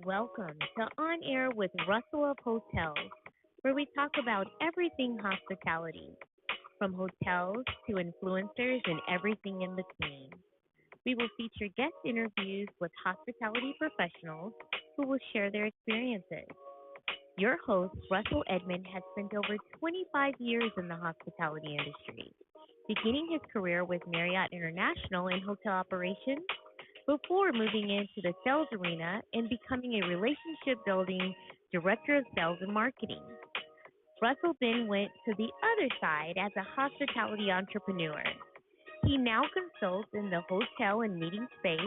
welcome to On Air with Russell of Hotels, where we talk about everything hospitality, from hotels to influencers and everything in between. We will feature guest interviews with hospitality professionals who will share their experiences. Your host, Russell Edmond, has spent over 25 years in the hospitality industry, beginning his career with Marriott International in hotel operations before moving into the sales arena and becoming a relationship building director of sales and marketing. Russell then went to the other side as a hospitality entrepreneur. He now consults in the hotel and meeting space,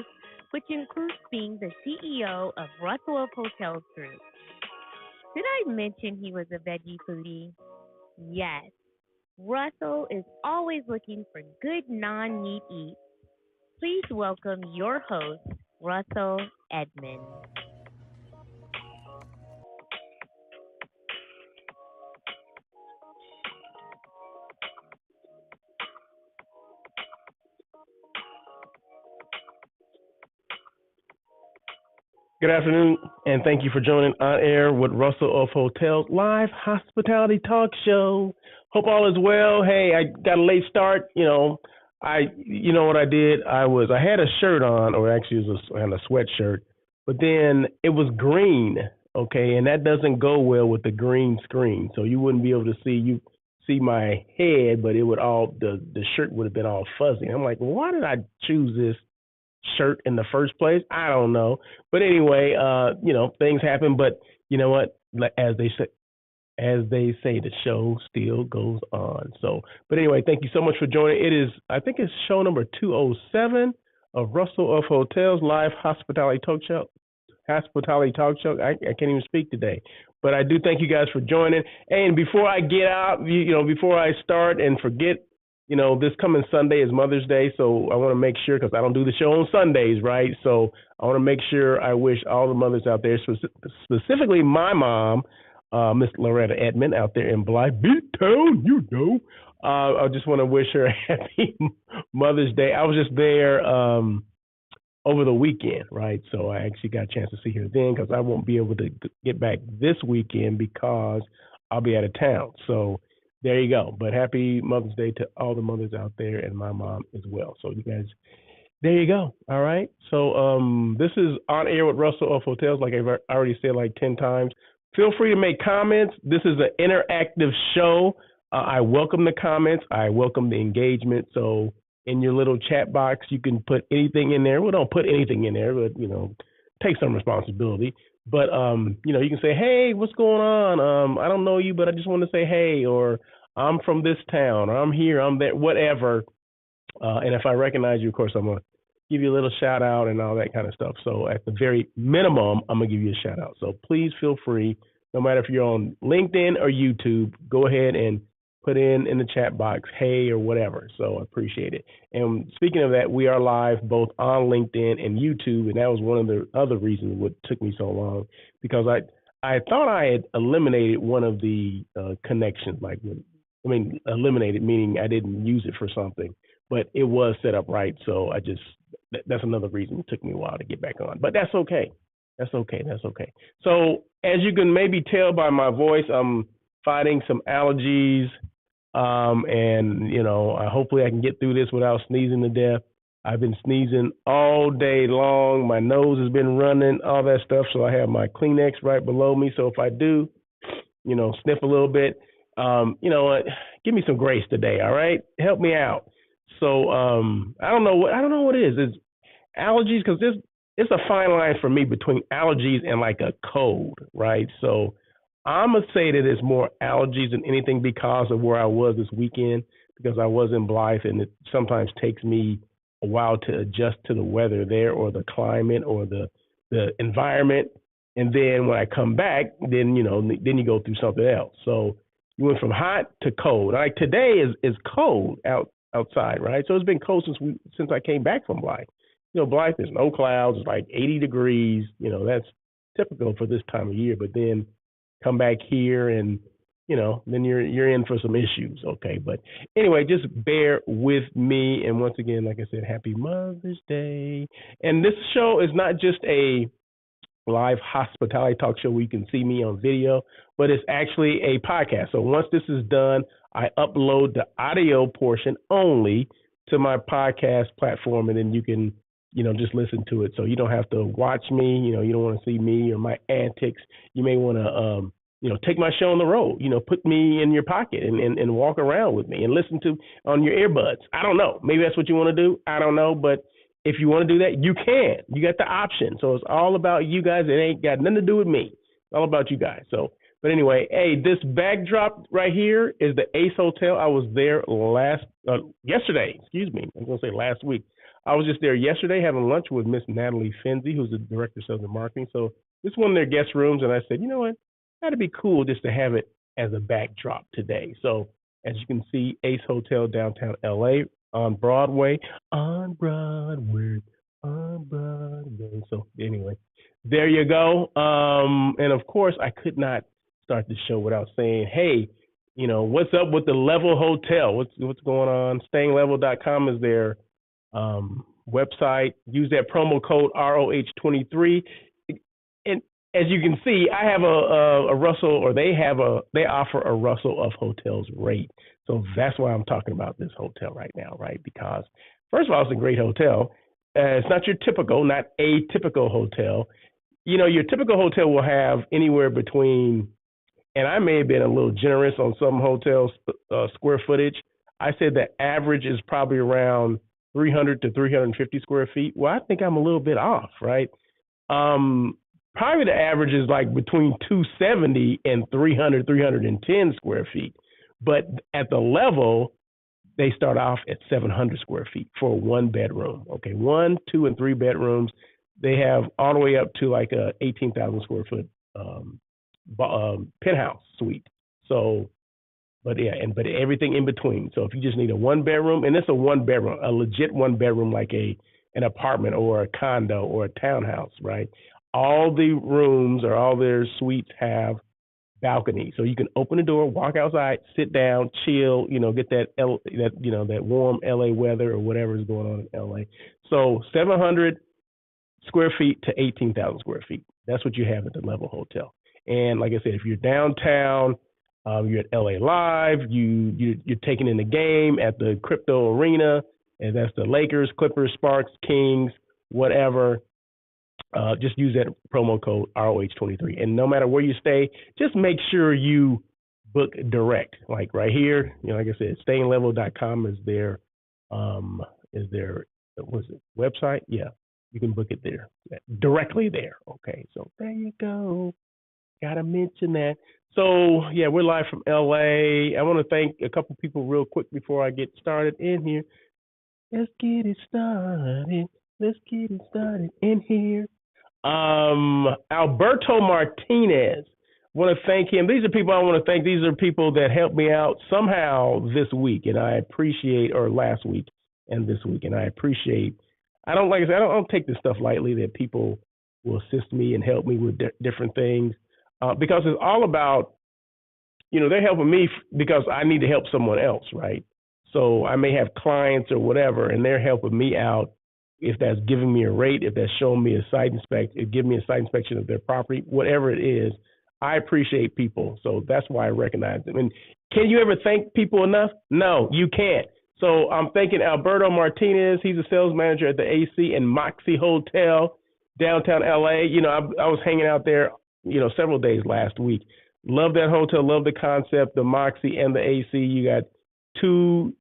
which includes being the CEO of Russell of Hotels Group. Did I mention he was a veggie foodie? Yes. Russell is always looking for good non meat eats. Please welcome your host, Russell Edmond. Good afternoon, and thank you for joining On Air with Russell of Hotels live hospitality talk show. Hope all is well. Hey, I got a late start. You know what I did? I had a shirt on, or actually it was I had a sweatshirt, but then it was green. Okay, and that doesn't go well with the green screen, so you wouldn't be able to see my head, but it would all the shirt would have been all fuzzy. I'm like, why did I choose this shirt in the first place? I don't know. But anyway, things happen. But you know what? As they say, the show still goes on. So, but anyway, thank you so much for joining. I think it's show number 207 of Russell of Hotels live hospitality talk show. Hospitality talk show. I can't even speak today, but I do thank you guys for joining. And before I get out, before I start and forget, this coming Sunday is Mother's Day, so I want to make sure, because I don't do the show on Sundays, right? So I want to make sure I wish all the mothers out there, specifically my mom, Miss Loretta Edmond, out there in Blythe Beat Town, I just want to wish her a happy Mother's Day. I was just there over the weekend, right? So I actually got a chance to see her then, because I won't be able to get back this weekend because I'll be out of town. So there you go. But happy Mother's Day to all the mothers out there and my mom as well. So you guys, there you go. All right. So this is On Air with Russell of Hotels, like I've already said like 10 times. Feel free to make comments. This is an interactive show. I welcome the comments. I welcome the engagement. So in your little chat box, you can put anything in there. Well, don't put anything in there, but, take some responsibility. But, you can say, hey, what's going on? I don't know you, but I just want to say, hey, or I'm from this town, or I'm here, I'm there, whatever. And if I recognize you, of course, I'm going to give you a little shout out and all that kind of stuff. So at the very minimum, I'm going to give you a shout out. So please feel free, no matter if you're on LinkedIn or YouTube, go ahead and put in the chat box, hey, or whatever. So I appreciate it. And speaking of that, we are live both on LinkedIn and YouTube. And that was one of the other reasons what took me so long, because I thought I had eliminated one of the connections, eliminated, meaning I didn't use it for something, but it was set up right. So that's another reason it took me a while to get back on, but that's okay. That's okay. So as you can maybe tell by my voice, I'm fighting some allergies. Hopefully I can get through this without sneezing to death. I've been sneezing all day long. My nose has been running, all that stuff. So I have my Kleenex right below me. So if I do, sniff a little bit, give me some grace today. All right. Help me out. So, I don't know what it is. It's allergies, because it's a fine line for me between allergies and like a cold. Right. So I'm going to say that it's more allergies than anything because of where I was this weekend, because I was in Blythe, and it sometimes takes me a while to adjust to the weather there, or the climate, or the environment. And then when I come back, then you go through something else. So you went from hot to cold. Like today is cold outside, right? So it's been cold since I came back from Blythe. Blythe, there's no clouds. It's like 80 degrees. That's typical for this time of year. But then come back here and, then you're in for some issues. Okay. But anyway, just bear with me. And once again, like I said, happy Mother's Day. And this show is not just a live hospitality talk show where you can see me on video, but it's actually a podcast. So once this is done, I upload the audio portion only to my podcast platform, and then you can, just listen to it. So you don't have to watch me. You don't want to see me or my antics. You may want to, take my show on the road. Put me in your pocket and walk around with me and listen to on your earbuds. I don't know. Maybe that's what you want to do. I don't know, but if you want to do that, you can. You got the option. So it's all about you guys. It ain't got nothing to do with me. It's all about you guys. So, but anyway, hey, this backdrop right here is the Ace Hotel. I was there yesterday. Excuse me. I'm going to say last week. I was just there yesterday having lunch with Miss Natalie Finzi, who's the director of sales and marketing. So this is one of their guest rooms, and I said, you know what? That'd be cool just to have it as a backdrop today. So as you can see, Ace Hotel, downtown LA, on Broadway. So anyway, there you go. And of course, I could not start the show without saying, hey, what's up with the Level Hotel? What's going on? StayingLevel.com is their website. Use that promo code ROH23. And as you can see, I have a Russell, or they offer a Russell of Hotels rate. So that's why I'm talking about this hotel right now, right? Because first of all, it's a great hotel. It's not your typical, not atypical hotel. Your typical hotel will have anywhere between, and I may have been a little generous on some hotels, square footage. I said the average is probably around 300 to 350 square feet. Well, I think I'm a little bit off, right? Probably the average is like between 270 and 300, 310 square feet. But at the Level, they start off at 700 square feet for a one bedroom. Okay, 1, 2, and 3 bedrooms. They have all the way up to like a 18,000 square foot penthouse suite. So, but everything in between. So if you just need a one bedroom, and it's a one bedroom, a legit one bedroom, like an apartment or a condo or a townhouse, right? All the rooms or all their suites have balcony, so you can open the door, walk outside, sit down, chill, get that warm LA weather or whatever is going on in LA. So 700 square feet to 18,000 square feet. That's what you have at the Level Hotel. And like I said, if you're downtown, you're at LA Live, you're taking in the game at the Crypto Arena, and that's the Lakers, Clippers, Sparks, Kings, whatever. Just use that promo code ROH23. And no matter where you stay, just make sure you book direct. Like right here, like I said, StayingLevel.com is their website? Yeah, you can book it there, directly there. Okay, so there you go. Gotta mention that. So yeah, we're live from LA. I want to thank a couple people real quick before I get started in here. Let's get it started in here. Alberto Martinez. Want to thank him. These are people I want to thank. These are people that helped me out somehow this week, and I appreciate, or last week and this week, and I appreciate. I don't take this stuff lightly, that people will assist me and help me with different things, because it's all about, they're helping me because I need to help someone else, right? So I may have clients or whatever, and they're helping me out. If that's giving me a rate, if that's showing me a site give me a site inspection of their property, whatever it is, I appreciate people. So that's why I recognize them. And can you ever thank people enough? No, you can't. So I'm thanking Alberto Martinez. He's a sales manager at the AC and Moxie Hotel, downtown LA. I was hanging out there, several days last week. Love that hotel. Love the concept, the Moxie and the AC. You got two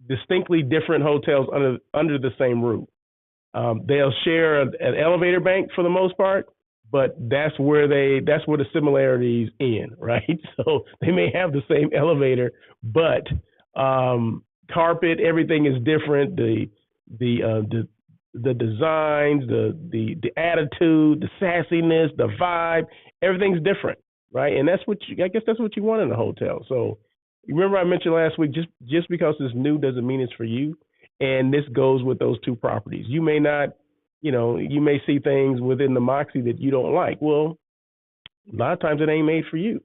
distinctly different hotels under the same roof. They'll share an elevator bank for the most part, but that's where the similarities end, right? So they may have the same elevator, but carpet, everything is different. The designs, the attitude, the sassiness, the vibe, everything's different, right? And I guess that's what you want in a hotel. So remember I mentioned last week, just because it's new doesn't mean it's for you. And this goes with those two properties. You may not, you may see things within the Moxie that you don't like. Well, a lot of times it ain't made for you.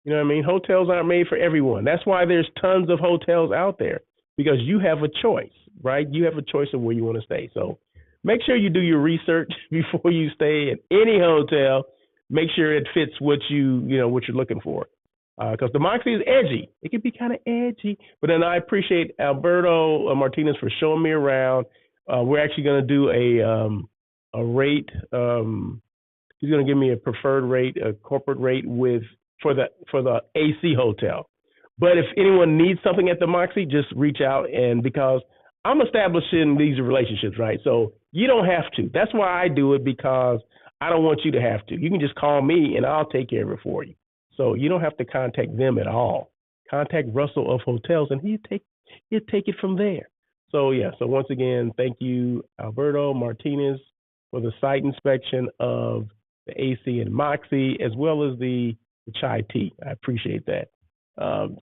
You know what I mean? Hotels aren't made for everyone. That's why there's tons of hotels out there, because you have a choice, right? You have a choice of where you want to stay. So make sure you do your research before you stay at any hotel. Make sure it fits what what you're looking for. Because the Moxie is edgy. It can be kind of edgy. But then I appreciate Alberto Martinez for showing me around. We're actually going to do a rate. He's going to give me a preferred rate, a corporate rate for the AC hotel. But if anyone needs something at the Moxie, just reach out, and because I'm establishing these relationships, right? So you don't have to. That's why I do it, because I don't want you to have to. You can just call me and I'll take care of it for you. So you don't have to contact them at all. Contact Russell of Hotels, and he'll take it from there. So yeah. So once again, thank you, Alberto Martinez, for the site inspection of the AC and Moxie, as well as the chai tea. I appreciate that.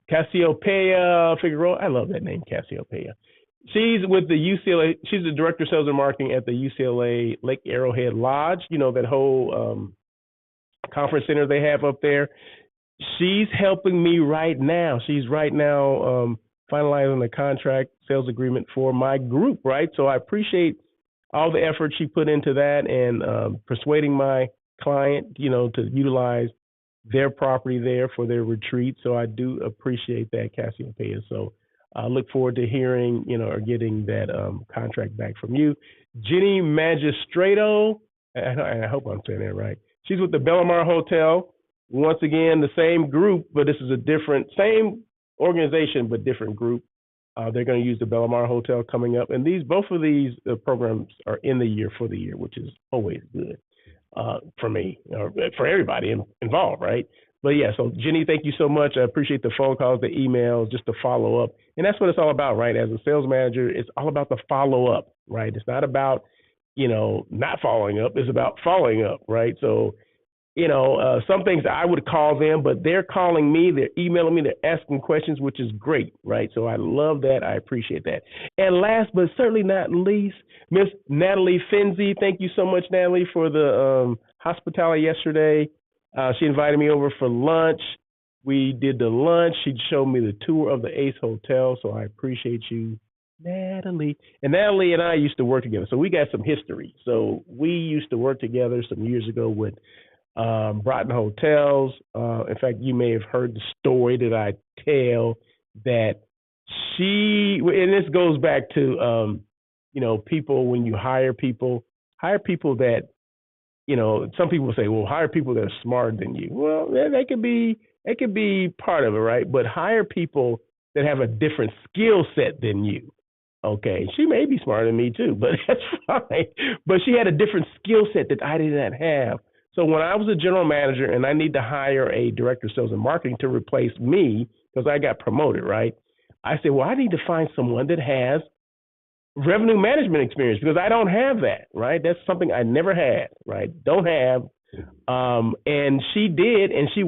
Cassiopeia Figueroa, I love that name, Cassiopeia. She's with the UCLA. She's the director of sales and marketing at the UCLA Lake Arrowhead Lodge. That whole conference center they have up there. She's helping me right now. She's right now finalizing the contract sales agreement for my group, right? So I appreciate all the effort she put into that, and persuading my client, to utilize their property there for their retreat. So I do appreciate that, Cassiopeia. So I look forward to hearing, or getting that contract back from you. Jenny Magistrato, I hope I'm saying that right. She's with the Bellamar Hotel. Once again, the same group, but this is same organization, but different group. They're going to use the Bellamar Hotel coming up. And both of these programs are in the year for the year, which is always good for me, or for everybody involved, right? But yeah, so Jenny, thank you so much. I appreciate the phone calls, the emails, just the follow up. And that's what it's all about, right? As a sales manager, it's all about the follow up, right? It's not about, not following up. It's about following up, right? So, some things I would call them, but they're calling me, they're emailing me, they're asking questions, which is great, right? So I love that. I appreciate that. And last but certainly not least, Miss Natalie Finzi. Thank you so much, Natalie, for the hospitality yesterday. She invited me over for lunch. We did the lunch. She showed me the tour of the Ace Hotel, so I appreciate you, Natalie. And Natalie and I used to work together, so we got some history. So we used to work together some years ago with Broughton Hotels. In fact, you may have heard the story that I tell that and this goes back to, people, when you hire people that, some people say, well, hire people that are smarter than you. Well, they could be part of it, right? But hire people that have a different skill set than you. Okay, she may be smarter than me too, but that's fine. But she had a different skill set that I did not have. So when I was a general manager and I need to hire a director of sales and marketing to replace me, because I got promoted, right? I said, well, I need to find someone that has revenue management experience, because I don't have that, right? That's something I never had, right? Don't have. And she did, and she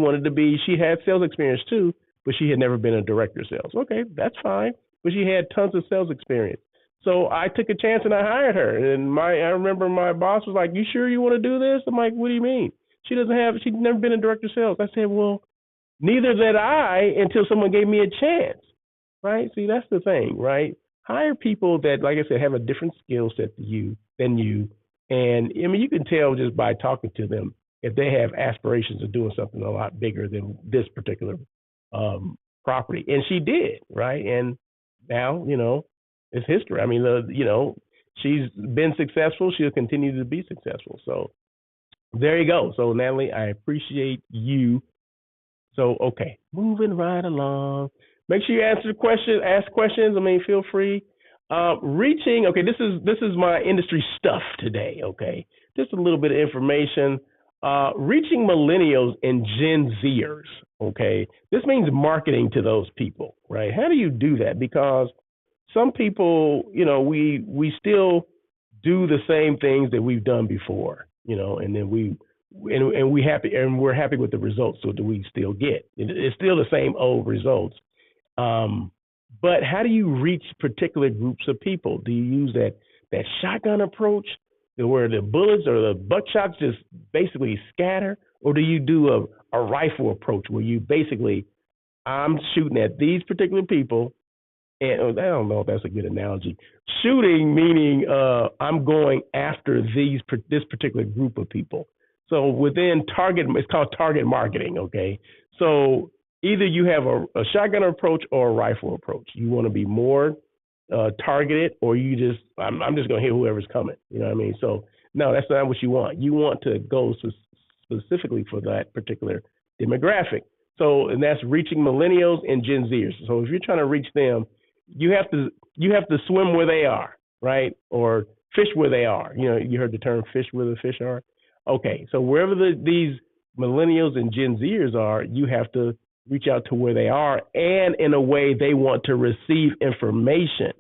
had sales experience too, but she had never been a director of sales. Okay, that's fine. But she had tons of sales experience. So I took a chance and I hired her. And I remember my boss was like, you sure you want to do this? I'm like, what do you mean? She'd never been a director of sales. I said, well, neither did I until someone gave me a chance, right? See, that's the thing, right? Hire people that, like I said, have a different skill set than you. And I mean, you can tell just by talking to them if they have aspirations of doing something a lot bigger than this particular property. And she did, right? And now, it's history. I mean, she's been successful. She'll continue to be successful. So there you go. So Natalie, I appreciate you. So, okay, moving right along. Make sure you ask questions. I mean, feel free. Okay, this is my industry stuff today, okay? Just a little bit of information. Reaching millennials and Gen Zers, okay? This means marketing to those people, right? How do you do that? Because some people, we still do the same things that we've done before, and then we're happy with the results. So do we still get? It's still the same old results. But how do you reach particular groups of people? Do you use that shotgun approach where the bullets or the buckshots just basically scatter? Or do you do a rifle approach where you basically, I'm shooting at these particular people and I don't know if that's a good analogy. Shooting meaning I'm going after this particular group of people. So within target, it's called target marketing. Okay, so either you have a shotgun approach or a rifle approach. You want to be more targeted, or I'm just going to hit whoever's coming. You know what I mean? So no, that's not what you want. You want to go specifically for that particular demographic. So, and that's reaching millennials and Gen Zers. So if you're trying to reach them, you have to swim where they are, right? Or fish where they are. You know, you heard the term fish where the fish are. Okay, so wherever these millennials and Gen Zers are, you have to reach out to where they are and in a way they want to receive information.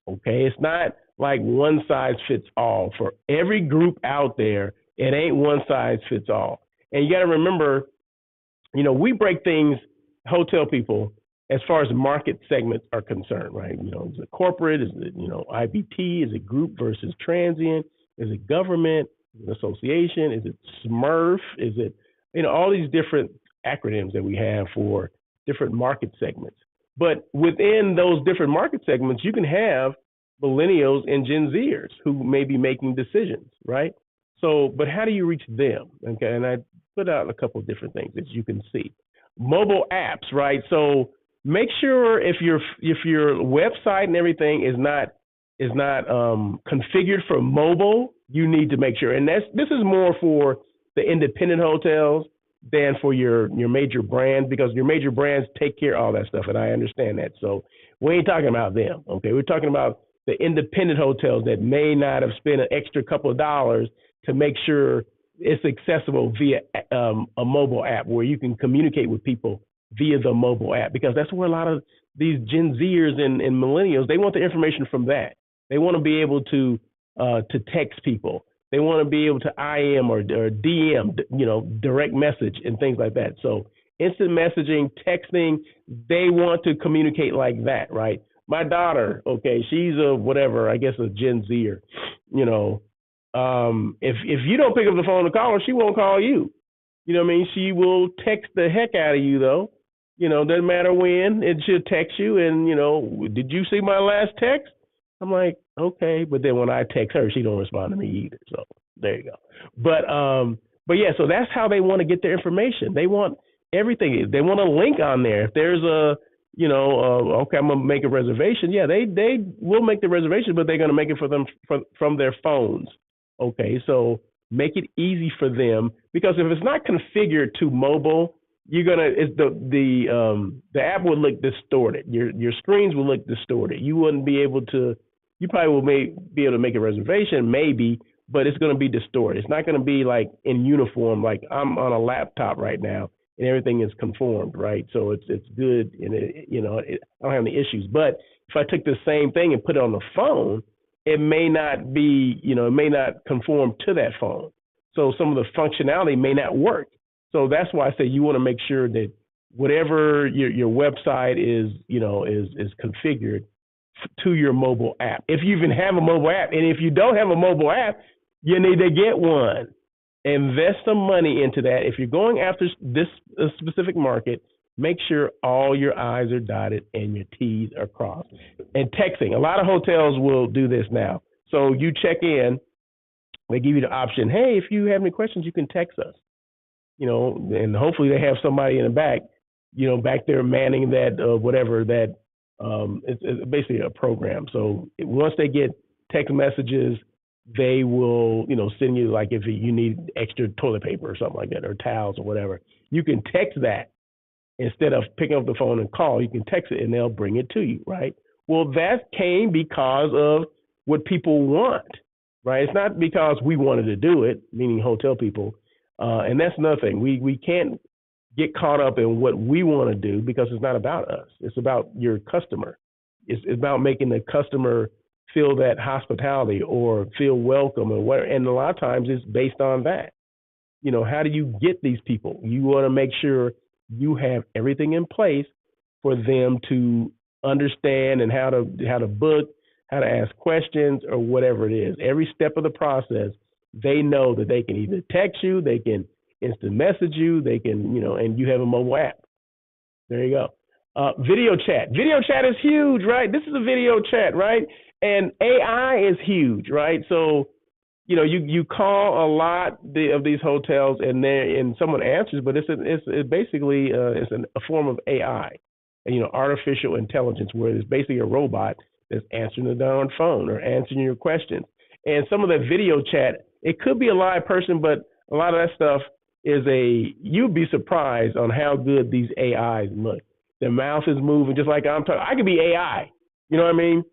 Okay, it's not like one size fits all. For every group out there, it ain't one size fits all. And you got to remember, you know, we break things, hotel people, as far as market segments are concerned, right? You know, is it corporate? Is it, you know, IBT? Is it group versus transient? Is it government? Is it association? Is it SMERF? Is it, you know, all these different acronyms that we have for different market segments. But within those different market segments, you can have millennials and Gen Zers who may be making decisions, right? So, but how do you reach them? Okay, and I put out a couple of different things that you can see. Mobile apps, right? So make sure if your website and everything is not configured for mobile, you need to make sure. And this is more for the independent hotels than for your major brands, because your major brands take care of all that stuff, and I understand that. So we ain't talking about them, okay? We're talking about the independent hotels that may not have spent an extra couple of dollars to make sure it's accessible via a mobile app where you can communicate with people via the mobile app, because that's where a lot of these Gen Zers and millennials, they want the information from that. They want to be able to text people. They want to be able to IM or DM, you know, direct message and things like that. So instant messaging, texting, they want to communicate like that, right? My daughter, okay, she's a whatever, I guess a Gen Zer, you know. If you don't pick up the phone to call her, she won't call you. You know what I mean? She will text the heck out of you, though. You know, doesn't matter when, and she'll text you and, you know, did you see my last text? I'm like, okay. But then when I text her, she don't respond to me either. So there you go. But yeah, so that's how they want to get their information. They want everything. They want a link on there. If there's a, you know, okay, I'm going to make a reservation. Yeah, they will make the reservation, but they're going to make it for them from their phones. Okay, so make it easy for them, because if it's not configured to mobile, the app will look distorted. Your screens will look distorted. You wouldn't be able to. You probably will be able to make a reservation, maybe, but it's going to be distorted. It's not going to be like in uniform. Like I'm on a laptop right now, and everything is conformed, right? So it's good, and I don't have any issues. But if I took the same thing and put it on the phone, it may not be, it may not conform to that phone. So some of the functionality may not work. So that's why I say you want to make sure that whatever your website is configured to your mobile app. If you even have a mobile app, and if you don't have a mobile app, you need to get one. Invest some money into that. If you're going after this specific market, make sure all your I's are dotted and your T's are crossed. And texting, a lot of hotels will do this now. So you check in, they give you the option, hey, if you have any questions, you can text us. And hopefully they have somebody in the back, back there manning that, it's basically a program. So once they get text messages, they will, send you, like if you need extra toilet paper or something like that, or towels or whatever, you can text that. Instead of picking up the phone and call, you can text it and they'll bring it to you, right? Well, that came because of what people want, right? It's not because we wanted to do it, meaning hotel people. And that's another thing. We can't get caught up in what we want to do, because it's not about us. It's about your customer. It's about making the customer feel that hospitality or feel welcome or whatever. And a lot of times it's based on that. How do you get these people? You want to make sure you have everything in place for them to understand and how to book, how to ask questions, or whatever it is. Every step of the process, they know that they can either text you, they can instant message you, they can, and you have a mobile app. There you go. Video chat. Video chat is huge, right? This is a video chat, right? And AI is huge, right? So, you call a lot of these hotels, and someone answers, but it's basically a form of AI, artificial intelligence, where it's basically a robot that's answering the darn phone or answering your questions. And some of that video chat, it could be a live person, but a lot of that stuff is you'd be surprised on how good these AIs look. Their mouth is moving just like I'm talking. I could be AI. You know what I mean?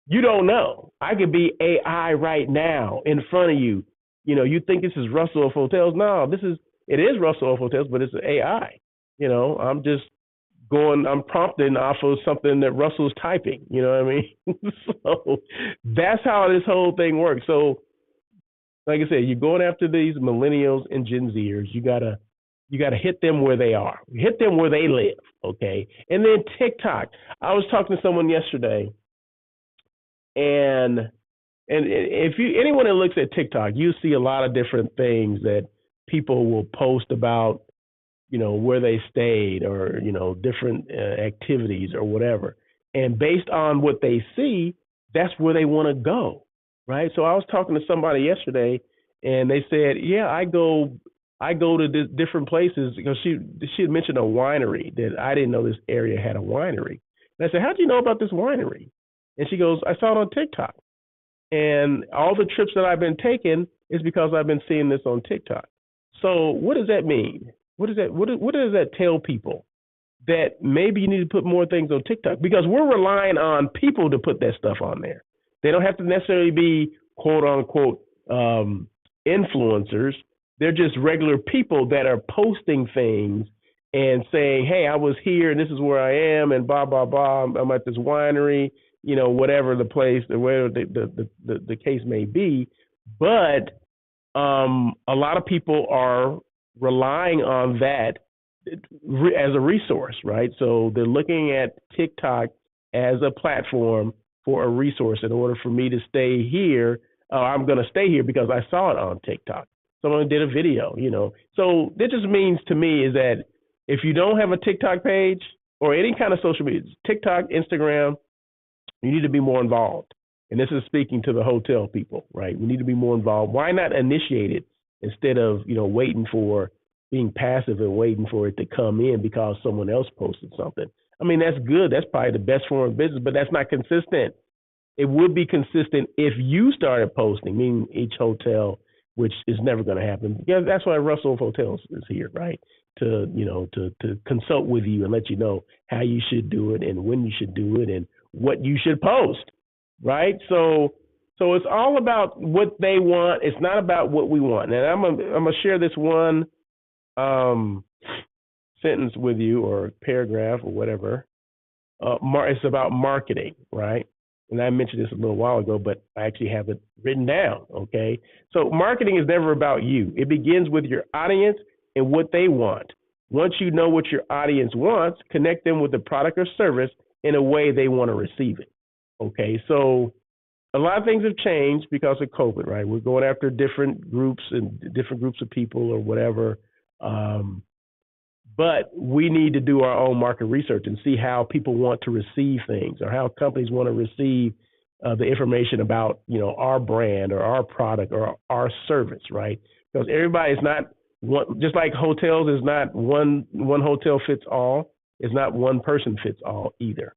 You don't know. I could be AI right now in front of you. You think this is Russell of Hotels. No, it is Russell of Hotels, but it's AI. I'm prompting off of something that Russell's typing. You know what I mean? So that's how this whole thing works. So, like I said, you're going after these millennials and Gen Zers. You gotta hit them where they are. Hit them where they live, okay? And then TikTok. I was talking to someone yesterday, and if anyone that looks at TikTok, you see a lot of different things that people will post about, where they stayed or, different activities or whatever. And based on what they see, that's where they want to go, right? So I was talking to somebody yesterday, and they said, yeah, I go to different places, because she had mentioned a winery that I didn't know this area had a winery. And I said, how'd you know about this winery? And she goes, I saw it on TikTok. And all the trips that I've been taking is because I've been seeing this on TikTok. So what does that mean? What does that tell people? That maybe you need to put more things on TikTok, because we're relying on people to put that stuff on there. They don't have to necessarily be quote unquote influencers. They're just regular people that are posting things and saying, hey, I was here and this is where I am and blah, blah, blah. I'm at this winery, whatever the place, whatever the case may be. But a lot of people are relying on that as a resource, right? So they're looking at TikTok as a platform for a resource. In order for me to stay here, I'm going to stay here because I saw it on TikTok. Someone did a video, So that just means to me is that if you don't have a TikTok page or any kind of social media, TikTok, Instagram, you need to be more involved. And this is speaking to the hotel people, right? We need to be more involved. Why not initiate it instead of, waiting for being passive and waiting for it to come in because someone else posted something? I mean, that's good. That's probably the best form of business, but that's not consistent. It would be consistent if you started posting, meaning each hotel, which is never going to happen. Yeah, that's why Russell Hotels is here, right? To consult with you and let you know how you should do it and when you should do it and what you should post, right? So it's all about what they want. It's not about what we want. And I'm gonna share this one sentence with you, or paragraph or whatever. It's about marketing, right? And I mentioned this a little while ago, but I actually have it written down, okay? So marketing is never about you. It begins with your audience and what they want. Once you know what your audience wants, connect them with the product or service in a way they want to receive it, okay? So a lot of things have changed because of COVID, right? We're going after different groups and different groups of people or whatever. But we need to do our own market research and see how people want to receive things, or how companies want to receive the information about, our brand or our product or our service, right? Because everybody is not one, just like hotels is not one hotel fits all. It's not one person fits all either,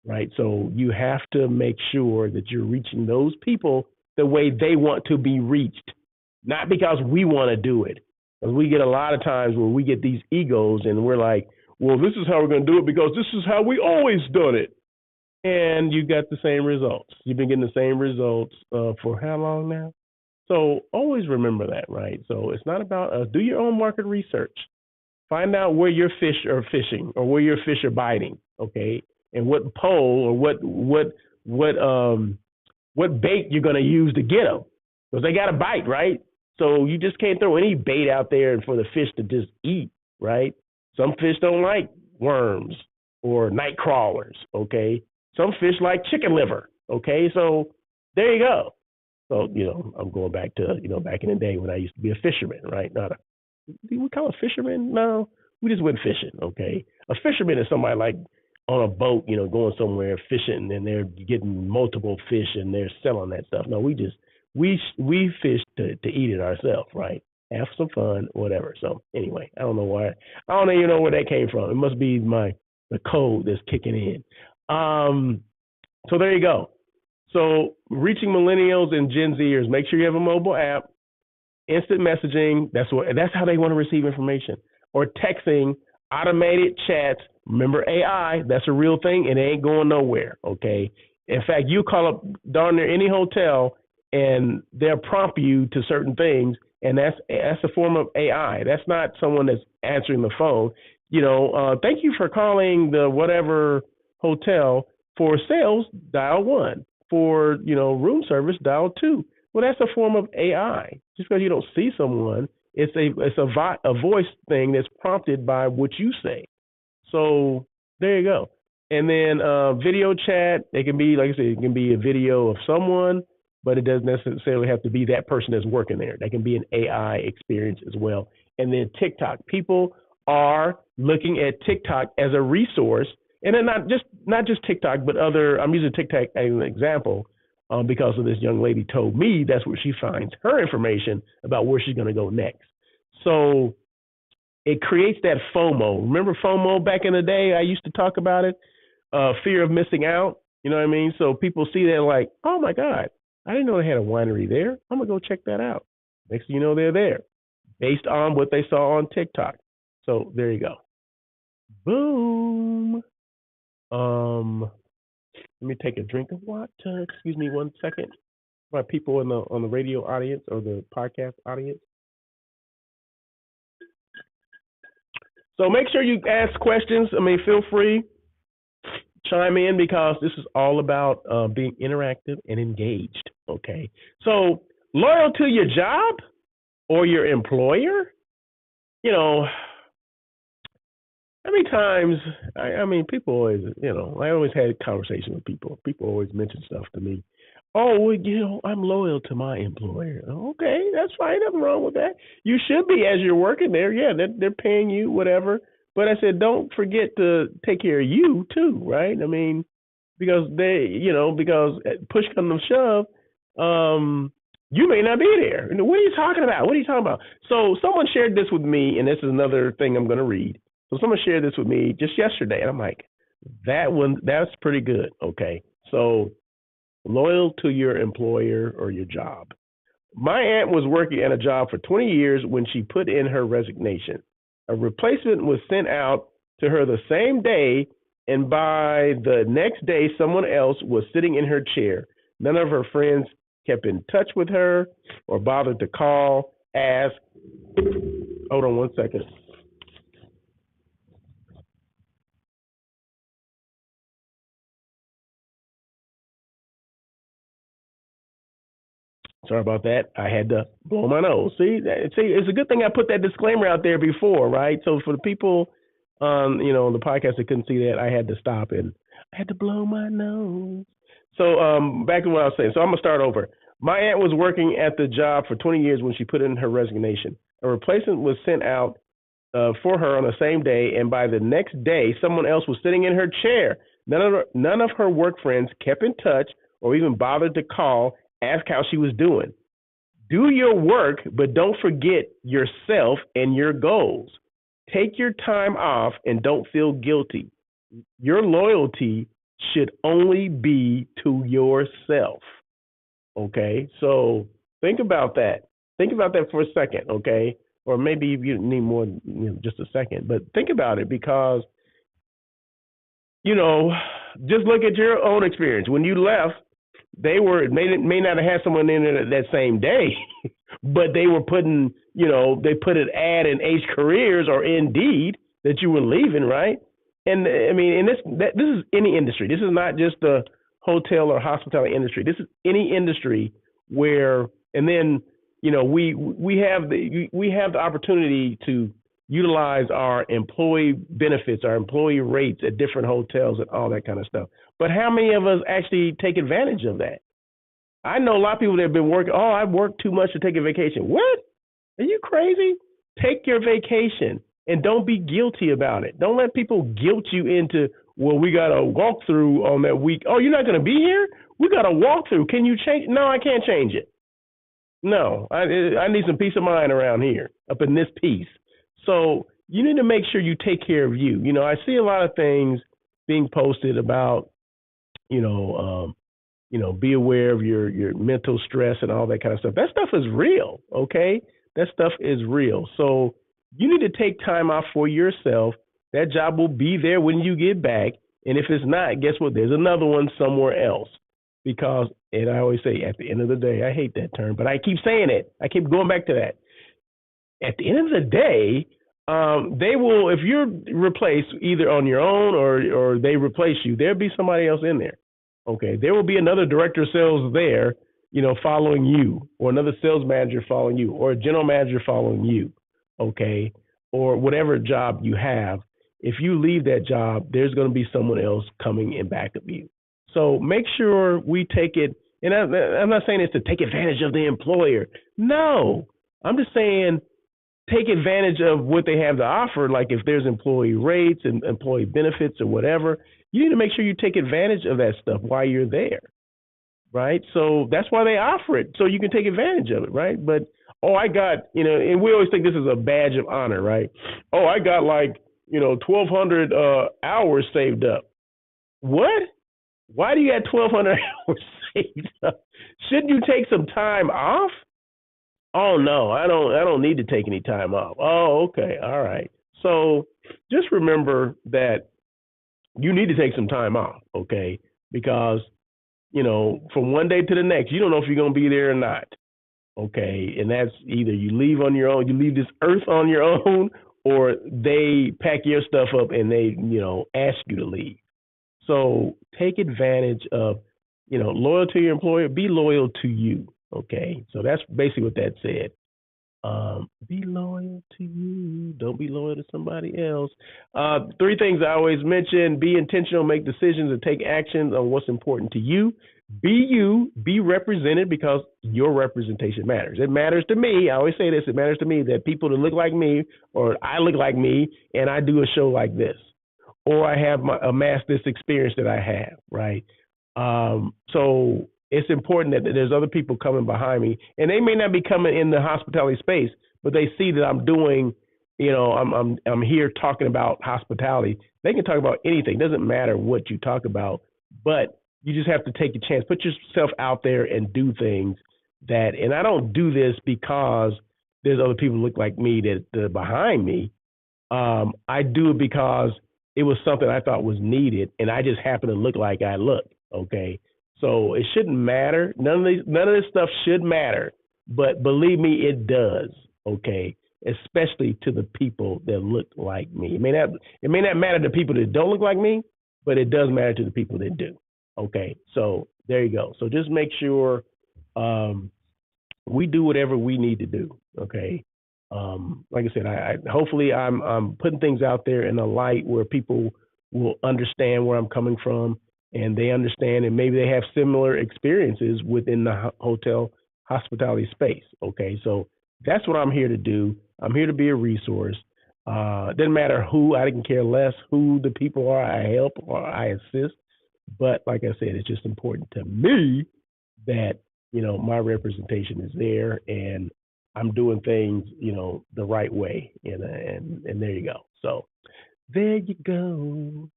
right? So you have to make sure that you're reaching those people the way they want to be reached, not because we want to do it. Because we get a lot of times where we get these egos and we're like, well, this is how we're going to do it because this is how we always done it. And you got the same results. You've been getting the same results for how long now? So always remember that, right? So it's not about us. Do your own market research. Find out where your fish are fishing or where your fish are biting, okay? And what pole or what bait you're going to use to get them. Because they got to bite, right? So you just can't throw any bait out there for the fish to just eat, right? Some fish don't like worms or night crawlers, okay? Some fish like chicken liver, okay? So there you go. So, I'm going back to, back in the day when I used to be a fisherman, right? Do we call it fisherman? No, we just went fishing, okay? A fisherman is somebody like on a boat, going somewhere fishing, and they're getting multiple fish and they're selling that stuff. No, we fish to eat it ourselves, right? Have some fun, whatever. So anyway, I don't know why. I don't even know where that came from. It must be the code that's kicking in. So there you go. So reaching millennials and Gen Zers, make sure you have a mobile app, instant messaging. That's how they want to receive information, or texting, automated chats. Remember AI, that's a real thing, and it ain't going nowhere, okay? In fact, you call up darn near any hotel, and they'll prompt you to certain things, and that's a form of AI. That's not someone that's answering the phone. Thank you for calling the whatever hotel. For sales, dial 1. For, room service, dial 2. Well, that's a form of AI. Just because you don't see someone, it's a voice thing that's prompted by what you say. So there you go. And then video chat, it can be, like I said, it can be a video of someone, but it doesn't necessarily have to be that person that's working there. That can be an AI experience as well. And then TikTok. People are looking at TikTok as a resource, and then not just TikTok, but other. I'm using TikTok as an example because of this young lady told me that's where she finds her information about where she's going to go next. So it creates that FOMO. Remember FOMO back in the day? I used to talk about it. Fear of missing out. You know what I mean? So people see that like, oh my God, I didn't know they had a winery there. I'm going to go check that out. Next thing you know, they're there based on what they saw on TikTok. So there you go. Boom. Let me take a drink of water. Excuse me 1 second. My people on the radio audience or the podcast audience. So make sure you ask questions. Feel free, chime in, because this is all about being interactive and engaged. Okay. So loyal to your job or your employer? How many times, people always, I always had a conversation with people. People always mention stuff to me. Oh, well, I'm loyal to my employer. Okay, that's fine. Nothing wrong with that. You should be as you're working there. Yeah, they're paying you, whatever. But I said, don't forget to take care of you too, right? Because because push comes to shove, you may not be there. What are you talking about? What are you talking about? So someone shared this with me, and this is another thing I'm going to read. So someone shared this with me just yesterday, and I'm like, that's pretty good. Okay, so loyal to your employer or your job. My aunt was working at a job for 20 years when she put in her resignation. A replacement was sent out to her the same day, and by the next day, someone else was sitting in her chair. None of her friends kept in touch with her or bothered to call, ask. Hold on 1 second. Sorry about that. I had to blow my nose. See, it's a good thing I put that disclaimer out there before, right? So for the people on, the podcast that couldn't see that, I had to stop and I had to blow my nose. So back to what I was saying. So I'm going to start over. My aunt was working at the job for 20 years when she put in her resignation. A replacement was sent out for her on the same day, and by the next day, someone else was sitting in her chair. None of her work friends kept in touch or even bothered to call, ask how she was doing. Do your work, but don't forget yourself and your goals. Take your time off and don't feel guilty. Your loyalty should only be to yourself. Okay, so think about that. Think about that for a second, okay? Or maybe you need more, just a second. But think about it, because, just look at your own experience. When you left, they may not have had someone in there that same day, but they were putting, they put an ad in Ace Careers or Indeed that you were leaving, right? And this is any industry. This is not just the hotel or hospitality industry. This is any industry where, and then, we have the opportunity to utilize our employee benefits, our employee rates at different hotels and all that kind of stuff. But how many of us actually take advantage of that? I know a lot of people that have been working, I've worked too much to take a vacation. What? Are you crazy? Take your vacation and don't be guilty about it. Don't let people guilt you into well, we got a walkthrough on that week. Oh, you're not going to be here? We got a walkthrough. Can you change? No, I can't change it. No, I need some peace of mind around here, up in this piece. So you need to make sure you take care of you. You know, I see a lot of things being posted about, be aware of your mental stress and all that kind of stuff. That stuff is real, okay? That stuff is real. So you need to take time off for yourself. That job will be there when you get back. And if it's not, guess what? There's another one somewhere else. Because, and I always say, at the end of the day, I hate that term, but I keep saying it. I keep going back to that. At the end of the day, they will, if you're replaced either on your own or they replace you, there'll be somebody else in there. Okay, there will be another director of sales there, following you, or another sales manager following you, or a general manager following you. Okay, or whatever job you have. If you leave that job, there's going to be someone else coming in back of you. So make sure we take it, and I'm not saying it's to take advantage of the employer. No, I'm just saying take advantage of what they have to offer, like if there's employee rates and employee benefits or whatever. You need to make sure you take advantage of that stuff while you're there, right? So that's why they offer it, so you can take advantage of it, right? But, I got, and we always think this is a badge of honor, right? Oh, I got 1,200 hours saved up. What? Why do you have 1,200 hours saved up? Shouldn't you take some time off? Oh no, I don't need to take any time off. Oh, okay, all right. So just remember that you need to take some time off, okay? Because from one day to the next, you don't know if you're gonna be there or not, okay? And that's either you leave on your own, you leave this earth on your own, or they pack your stuff up and they ask you to leave. So take advantage of, loyal to your employer, be loyal to you, okay? So that's basically what that said. Be loyal to you. Don't be loyal to somebody else. 3 things I always mention: be intentional, make decisions, and take actions on what's important to you. Be you, be represented, because your representation matters. It matters to me. I always say this, it matters to me that people that look like me, or I look like me, and I do a show like this, or I have amassed this experience that I have, right? So it's important that there's other people coming behind me, and they may not be coming in the hospitality space, but they see that I'm doing, I'm here talking about hospitality. They can talk about anything. It doesn't matter what you talk about, but you just have to take a chance, put yourself out there and do things that, and I don't do this because there's other people who look like me that are behind me. I do it because it was something I thought was needed, and I just happen to look like I look, okay? So it shouldn't matter. None of this stuff should matter, but believe me, it does, okay? Especially to the people that look like me. It may not matter to people that don't look like me, but it does matter to the people that do, okay? So there you go. So just make sure we do whatever we need to do, okay? Like I said, I hopefully I'm putting things out there in a light where people will understand where I'm coming from, and they understand, and maybe they have similar experiences within the hotel hospitality space. Okay, so that's what I'm here to do. I'm here to be a resource. Doesn't matter who, I can care less who the people are I help or I assist. But like I said, it's just important to me that, my representation is there and I'm doing things, the right way. And there you go. So there you go.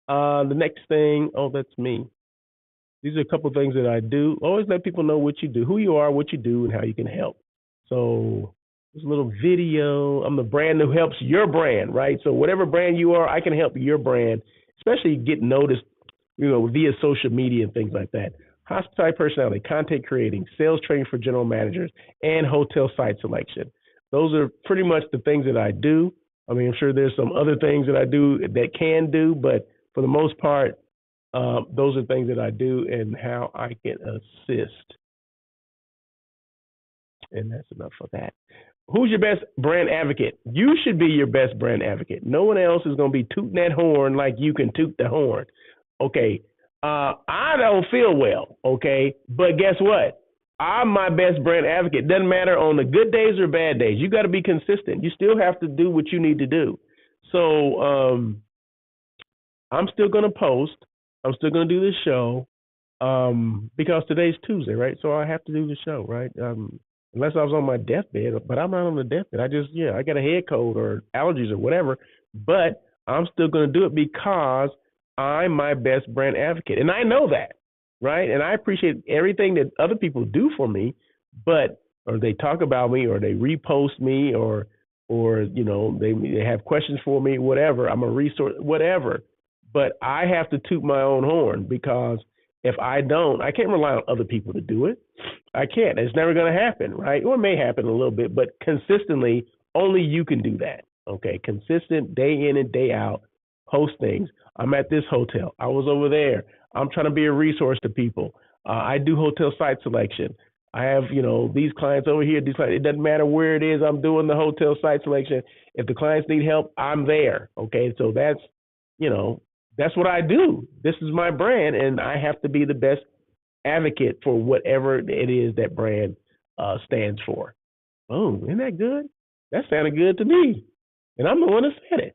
The next thing, that's me. These are a couple of things that I do. Always let people know what you do, who you are, what you do, and how you can help. So this little video, I'm the brand who helps your brand, right? So whatever brand you are, I can help your brand, especially get noticed, via social media and things like that. Hospitality personality, content creating, sales training for general managers, and hotel site selection. Those are pretty much the things that I do. I mean, I'm sure there's some other things that I do that can do, but for the most part, those are things that I do and how I can assist. And that's enough for that. Who's your best brand advocate? You should be your best brand advocate. No one else is going to be tooting that horn like you can toot the horn. Okay, I don't feel well, okay? But guess what? I'm my best brand advocate. Doesn't matter on the good days or bad days. You got to be consistent. You still have to do what you need to do. So I'm still going to post. I'm still going to do this show because today's Tuesday, right? So I have to do the show, right? Unless I was on my deathbed, but I'm not on the deathbed. I got a head cold or allergies or whatever, but I'm still going to do it because I'm my best brand advocate. And I know that, right? And I appreciate everything that other people do for me, but, or they talk about me or they repost me or they have questions for me, whatever. I'm a resource, whatever. But I have to toot my own horn because if I don't, I can't rely on other people to do it. I can't. It's never going to happen, right? Or it may happen a little bit, but consistently, only you can do that. Okay, consistent day in and day out, post things. I'm at this hotel. I was over there. I'm trying to be a resource to people. I do hotel site selection. I have, these clients over here. These clients, it doesn't matter where it is. I'm doing the hotel site selection. If the clients need help, I'm there. Okay, so that's what I do. This is my brand, and I have to be the best advocate for whatever it is that brand stands for. Oh, isn't that good? That sounded good to me, and I'm the one that said it.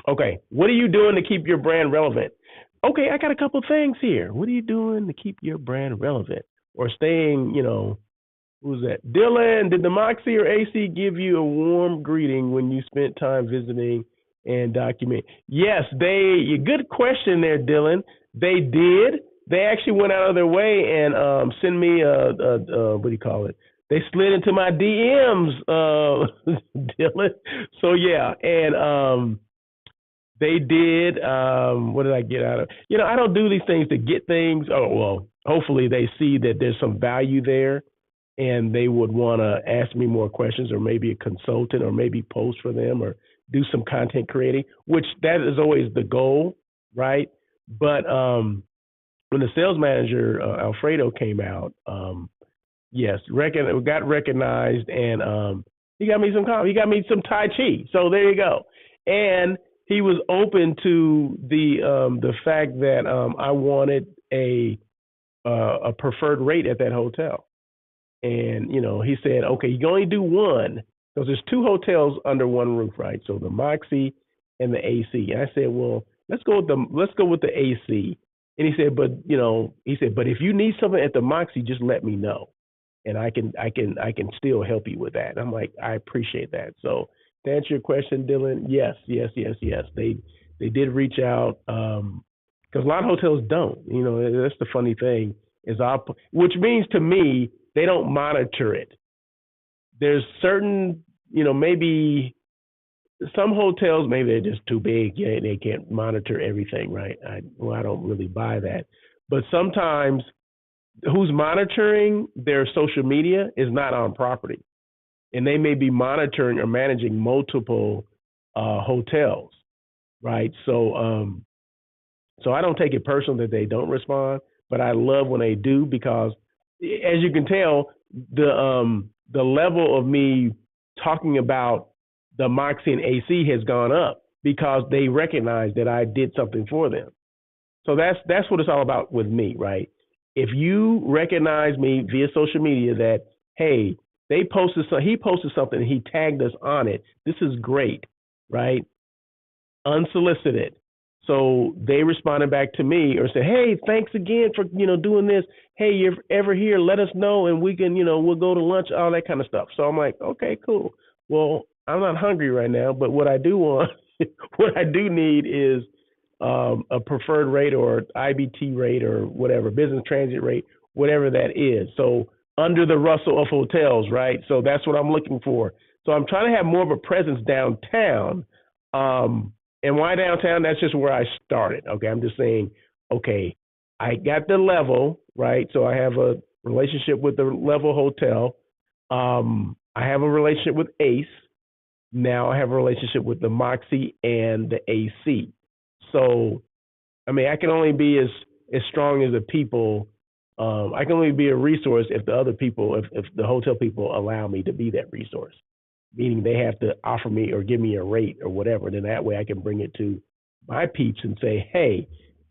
Okay, what are you doing to keep your brand relevant? Okay, I got a couple things here. What are you doing to keep your brand relevant or staying, who's that? Dylan, did the Moxie or AC give you a warm greeting when you spent time visiting and document? Yes, good question there, Dylan. They did. They actually went out of their way and send me what do you call it? They slid into my DMs, Dylan. So yeah, and they did. What did I get out of? I don't do these things to get things. Oh well, hopefully they see that there's some value there, and they would want to ask me more questions, or maybe a consultant, or maybe post for them, or do some content creating, which that is always the goal, right? But when the sales manager Alfredo came out, yes, got recognized, and he got me some Tai Chi. So there you go, and he was open to the fact that I wanted a preferred rate at that hotel, and he said, okay, you can only do one because there's two hotels under one roof, right? So the Moxie and the AC. And I said, well, let's go with the AC. And he said, but if you need something at the Moxie, just let me know, and I can still help you with that. And I'm like, I appreciate that. So to answer your question, Dylan, yes. They did reach out because a lot of hotels don't. That's the funny thing which means to me they don't monitor it. There's certain, maybe some hotels, maybe they're just too big. Yeah, they can't monitor everything, right? I don't really buy that. But sometimes who's monitoring their social media is not on property. And they may be monitoring or managing multiple hotels, right? So I don't take it personal that they don't respond, but I love when they do because, as you can tell, the level of me talking about the Moxie and AC has gone up because they recognize that I did something for them. So that's what it's all about with me, right? If you recognize me via social media that, hey, he posted something and he tagged us on it, this is great, right? Unsolicited. So they responded back to me or said, hey, thanks again for, doing this. Hey, you're ever here, let us know and we can, we'll go to lunch, all that kind of stuff. So I'm like, okay, cool. Well, I'm not hungry right now, but what I do want, what I do need is a preferred rate or IBT rate or whatever, business transit rate, whatever that is. So under the Russell of hotels, right? So that's what I'm looking for. So I'm trying to have more of a presence downtown. And why downtown? That's just where I started. Okay, I'm just saying, okay, I got the level, right? So I have a relationship with the Level Hotel. I have a relationship with Ace. Now I have a relationship with the Moxie and the AC. So, I mean, I can only be as strong as the people. I can only be a resource if the other people, if the hotel people allow me to be that resource, meaning they have to offer me or give me a rate or whatever. Then that way I can bring it to my peeps and say, hey,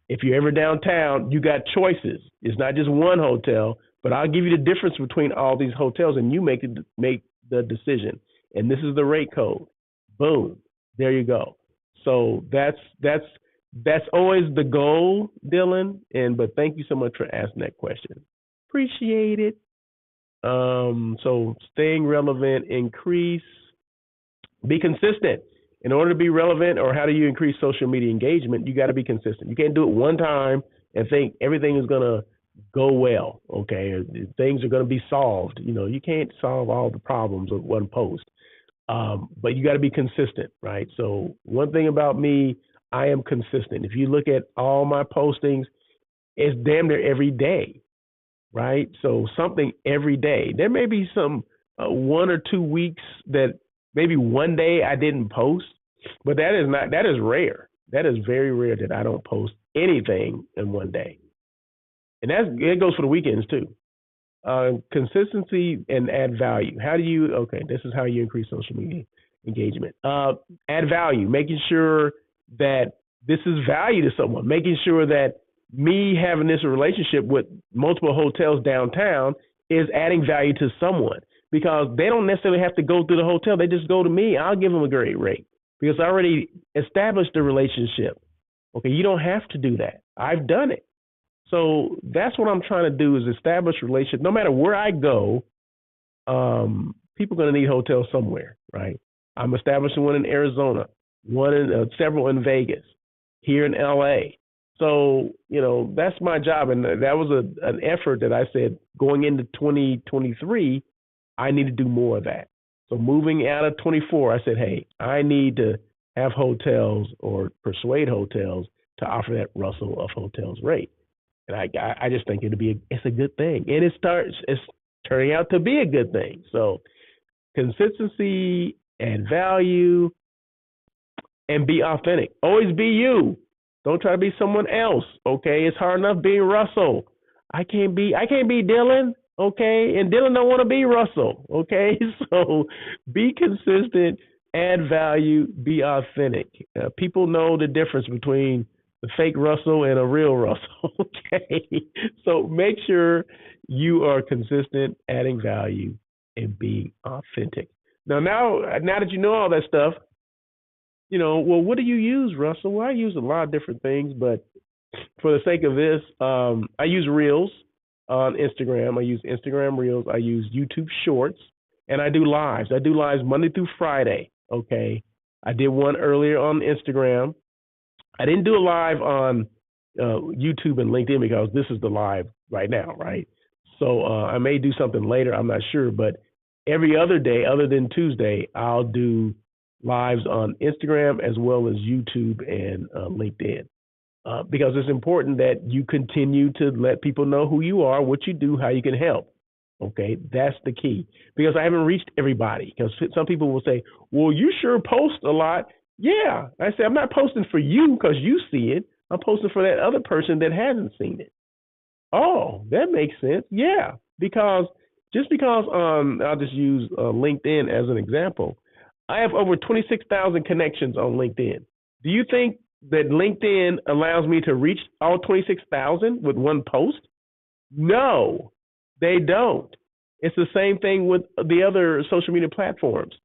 if you're ever downtown, you got choices. It's not just one hotel, but I'll give you the difference between all these hotels and you make the decision. And this is the rate code. Boom. There you go. So that's always the goal, Dylan. But thank you so much for asking that question. Appreciate it. So staying relevant, increase, be consistent. In order to be relevant, or how do you increase social media engagement, you got to be consistent. You can't do it one time and think everything is going to go well, okay? Things are going to be solved. You can't solve all the problems with one post. But you got to be consistent, right? So one thing about me, I am consistent. If you look at all my postings, it's damn near every day, right? So something every day. There may be some 1 or 2 weeks that maybe one day I didn't post, but that is rare. That is very rare that I don't post anything in one day. And it goes for the weekends too. Consistency and add value. This is how you increase social media engagement. Add value, making sure that this is value to someone, making sure that me having this relationship with multiple hotels downtown is adding value to someone, because they don't necessarily have to go through the hotel. They just go to me. I'll give them a great rate because I already established the relationship. Okay, you don't have to do that. I've done it. So that's what I'm trying to do, is establish relationship. No matter where I go, people are going to need hotels somewhere, right? I'm establishing one in Arizona, several in Vegas, here in LA. So, that's my job. And that was an effort that I said going into 2023, I need to do more of that. So moving out of 24, I said, hey, I need to have hotels or persuade hotels to offer that Russell of Hotels rate. And I just think it's a good thing. And it's turning out to be a good thing. So consistency and value, and be authentic. Always be you. Don't try to be someone else. Okay. It's hard enough being Russell. I can't be Dylan. Okay. And Dylan don't want to be Russell. Okay. So be consistent, add value, be authentic. People know the difference between the fake Russell and a real Russell. Okay. So make sure you are consistent, adding value, and being authentic. Now that you know all that stuff, what do you use, Russell? Well, I use a lot of different things, but for the sake of this, I use Reels on Instagram. I use Instagram Reels. I use YouTube Shorts, and I do lives. I do lives Monday through Friday. Okay. I did one earlier on Instagram. I didn't do a live on YouTube and LinkedIn because this is the live right now, right? So I may do something later. I'm not sure, but every other day other than Tuesday, I'll do lives on Instagram as well as YouTube and LinkedIn, because it's important that you continue to let people know who you are, what you do, how you can help. Okay, that's the key, because I haven't reached everybody. Because some people will say, well, you sure post a lot. Yeah, I say I'm not posting for you because you see it. I'm posting for that other person that hasn't seen it. Oh, that makes sense. Yeah, because I'll just use LinkedIn as an example. I have over 26,000 connections on LinkedIn. Do you think that LinkedIn allows me to reach all 26,000 with one post? No, they don't. It's the same thing with the other social media platforms.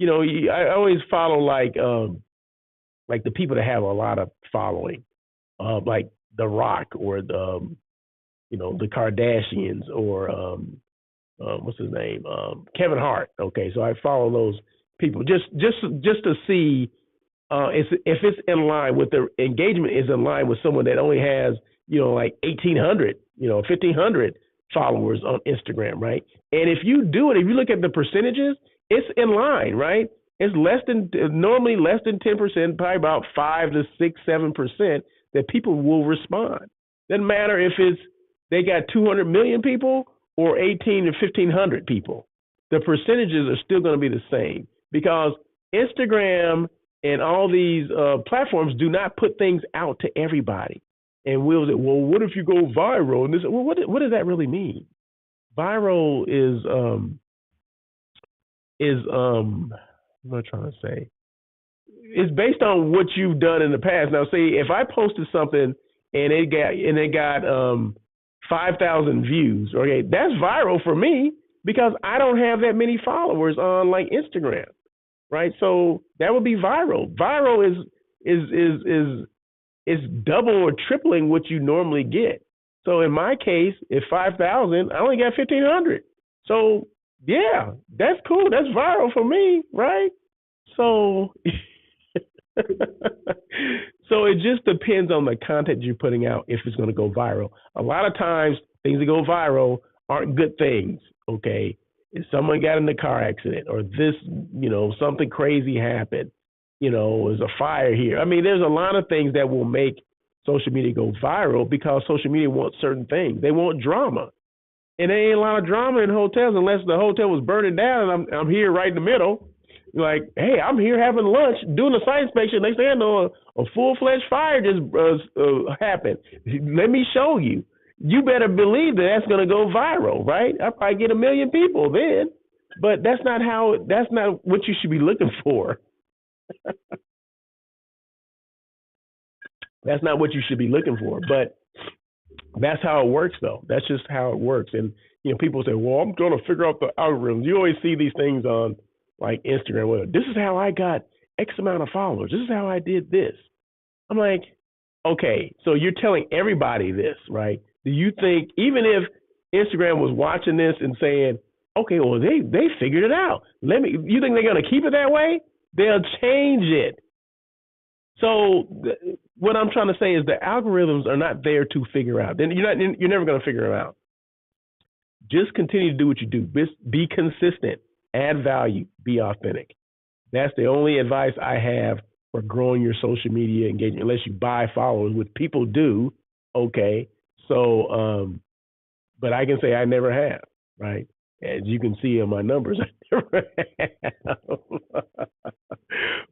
I always follow like the people that have a lot of following, like The Rock or the Kardashians or what's his name, Kevin Hart. Okay, so I follow those people just to see if it's in line with the engagement is in line with someone that only has like 1,800, 1,500 followers on Instagram, right? And if you look at the percentages, it's in line, right? It's normally less than 10%, probably about 5 to 6, 7% that people will respond. Doesn't matter if they got 200 million people or 18 to 1,500 people. The percentages are still going to be the same, because Instagram and all these platforms do not put things out to everybody. And we'll say, well, what if you go viral? And what does that really mean? Viral is what am I trying to say? It's based on what you've done in the past. Now, say if I posted something and it got 5,000 views, okay, that's viral for me because I don't have that many followers on like Instagram, right? So that would be viral. Viral is double or tripling what you normally get. So in my case, at 5,000, I only got 1,500. So yeah, that's cool. That's viral for me, right? So so it just depends on the content you're putting out if it's going to go viral. A lot of times, things that go viral aren't good things. Okay, if someone got in a car accident or this, something crazy happened, there's a fire here. I mean, there's a lot of things that will make social media go viral because social media wants certain things. They want drama. And there ain't a lot of drama in hotels unless the hotel was burning down and I'm here right in the middle. Like, hey, I'm here having lunch, doing a site inspection. Next thing I know, a full-fledged fire just happened. Let me show you. You better believe that that's going to go viral, right? I probably get 1 million people then, but that's not what you should be looking for. That's not what you should be looking for, but that's how it works, though. That's just how it works. And, people say, well, I'm trying to figure out the algorithms. You always see these things on, like, Instagram. Well, this is how I got X amount of followers. This is how I did this. I'm like, okay, so you're telling everybody this, right? Do you think, even if Instagram was watching this and saying, okay, well, they figured it out. You think they're going to keep it that way? They'll change it. So what I'm trying to say is the algorithms are not there to figure out. Then you're never going to figure them out. Just continue to do what you do. Be consistent. Add value. Be authentic. That's the only advice I have for growing your social media engagement, unless you buy followers, which people do. Okay. So, but I can say I never have, right? As you can see in my numbers, I never have.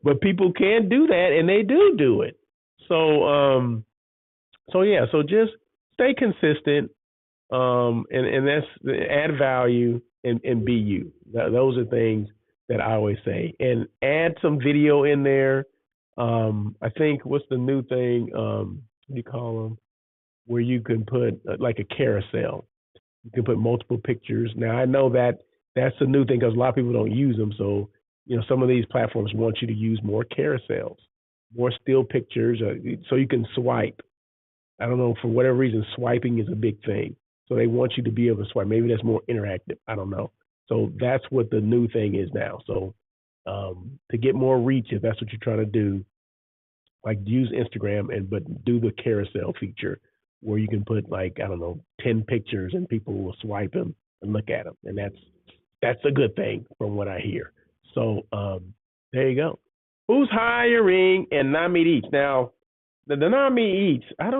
But people can do that, and they do it. So yeah. So just stay consistent, and that's add value and be you. Those are things that I always say, and add some video in there. I think what's the new thing? What do you call them? Where you can put like a carousel. You can put multiple pictures. Now I know that that's a new thing because a lot of people don't use them. So some of these platforms want you to use more carousels, more still pictures, so you can swipe. I don't know, for whatever reason, swiping is a big thing. So they want you to be able to swipe. Maybe that's more interactive. I don't know. So that's what the new thing is now. So to get more reach, if that's what you're trying to do, like use Instagram but do the carousel feature where you can put 10 pictures and people will swipe them and look at them. And that's a good thing from what I hear. So there you go. Who's hiring and Nami Eats? Now, the Nami Eats, I've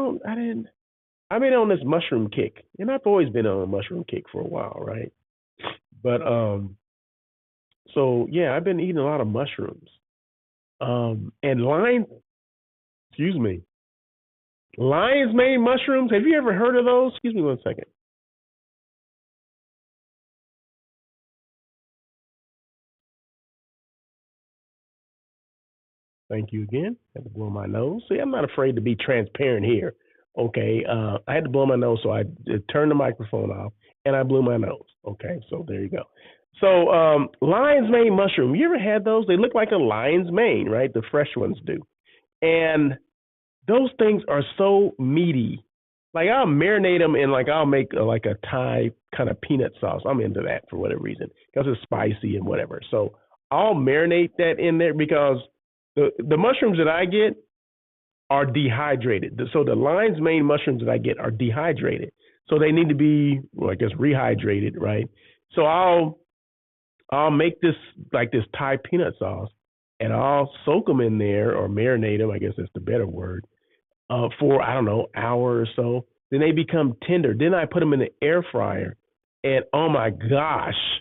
been on this mushroom kick, and I've always been on a mushroom kick for a while, right? But so yeah, I've been eating a lot of mushrooms. And lion's mane mushrooms. Have you ever heard of those? Excuse me one second. Thank you again. I had to blow my nose. See, I'm not afraid to be transparent here. Okay, I had to blow my nose, so I turned the microphone off and I blew my nose. Okay, so there you go. So lion's mane mushroom. You ever had those? They look like a lion's mane, right? The fresh ones do. And those things are so meaty. Like I'll marinate them in I'll make a Thai kind of peanut sauce. I'm into that for whatever reason because it's spicy and whatever. So I'll marinate that in there because the mushrooms that I get are dehydrated. So the lion's mane mushrooms that I get are dehydrated. So they need to be, rehydrated, right? So I'll make this this Thai peanut sauce and I'll soak them in there or marinate them. I guess that's the better word. For, I don't know, hour or so. Then they become tender. Then I put them in the air fryer. And oh my gosh,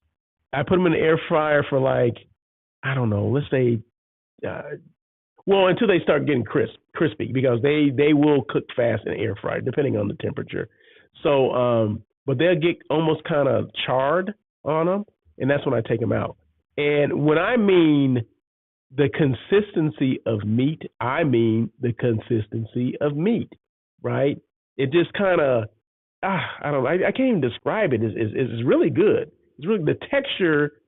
I put them in the air fryer for I don't know, let's say, until they start getting crispy, because they will cook fast in the air fryer, depending on the temperature. So, but they'll get almost kind of charred on them, and that's when I take them out. And when I mean the consistency of meat, I mean the consistency of meat, right? It just kind of, I can't even describe it. It's really good. It's really, the texture